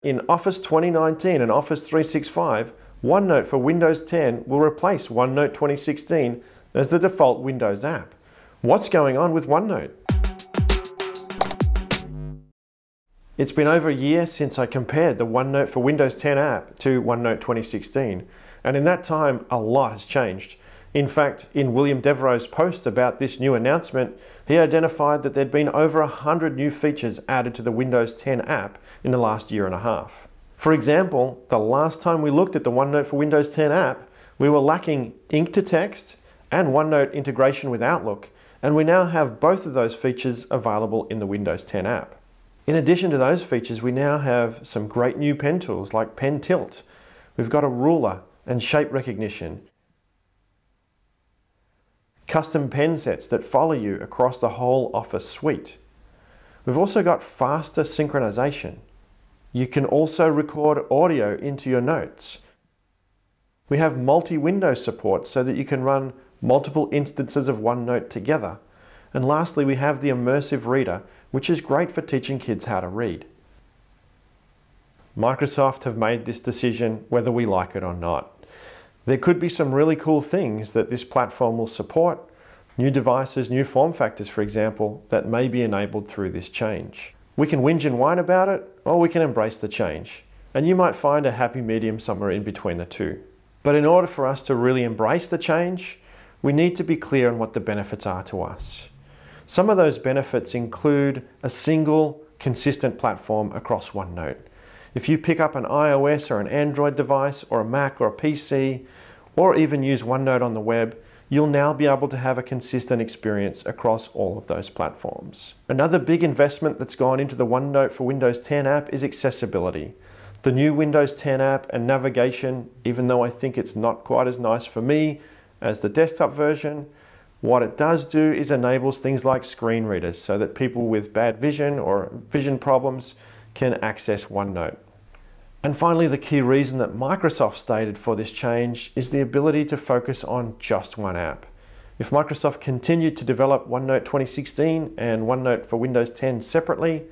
In Office 2019 and Office 365, OneNote for Windows 10 will replace OneNote 2016 as the default Windows app. What's going on with OneNote? It's been over a year since I compared the OneNote for Windows 10 app to OneNote 2016, and in that time a lot has changed. In fact, in William Devereaux's post about this new announcement, he identified that there'd been over 100 new features added to the Windows 10 app in the last year and a half. For example, the last time we looked at the OneNote for Windows 10 app, we were lacking ink to text and OneNote integration with Outlook, and we now have both of those features available in the Windows 10 app. In addition to those features, we now have some great new pen tools like Pen Tilt. We've got a ruler and shape recognition, custom pen sets that follow you across the whole Office suite. We've also got faster synchronization. You can also record audio into your notes. We have multi-window support so that you can run multiple instances of OneNote together. And lastly, we have the immersive reader, which is great for teaching kids how to read. Microsoft have made this decision whether we like it or not. There could be some really cool things that this platform will support, new devices, new form factors, for example, that may be enabled through this change. We can whinge and whine about it, or we can embrace the change. And you might find a happy medium somewhere in between the two. But in order for us to really embrace the change, we need to be clear on what the benefits are to us. Some of those benefits include a single, consistent platform across OneNote. If you pick up an iOS or an Android device, or a Mac or a PC, or even use OneNote on the web, you'll now be able to have a consistent experience across all of those platforms. Another big investment that's gone into the OneNote for Windows 10 app is accessibility. The new Windows 10 app and navigation, even though I think it's not quite as nice for me as the desktop version, what it does do is enables things like screen readers so that people with bad vision or vision problems can access OneNote. And finally, the key reason that Microsoft stated for this change is the ability to focus on just one app. If Microsoft continued to develop OneNote 2016 and OneNote for Windows 10 separately,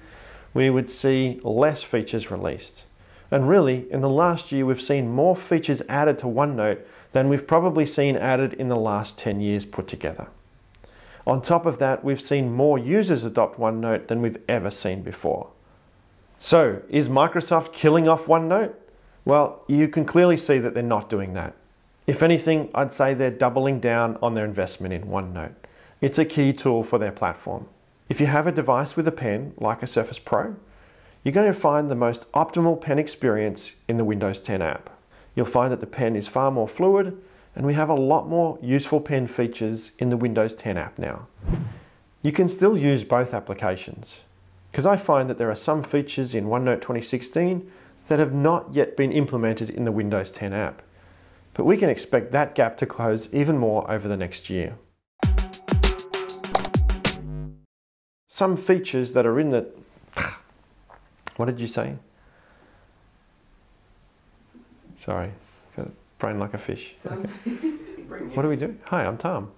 we would see less features released. And really, in the last year, we've seen more features added to OneNote than we've probably seen added in the last 10 years put together. On top of that, we've seen more users adopt OneNote than we've ever seen before. So, is Microsoft killing off OneNote? Well, you can clearly see that they're not doing that. If anything, I'd say they're doubling down on their investment in OneNote. It's a key tool for their platform. If you have a device with a pen, like a Surface Pro, you're going to find the most optimal pen experience in the Windows 10 app. You'll find that the pen is far more fluid, and we have a lot more useful pen features in the Windows 10 app now. You can still use both applications, because I find that there are some features in OneNote 2016 that have not yet been implemented in the Windows 10 app. But we can expect that gap to close even more over the next year. Some features that are in the... What did you say? Sorry, got a brain like a fish. Okay. What do we do? Hi, I'm Tom.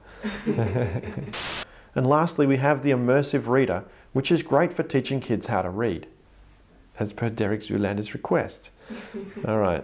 And lastly, we have the immersive reader, which is great for teaching kids how to read, as per Derek Zoolander's request. All right.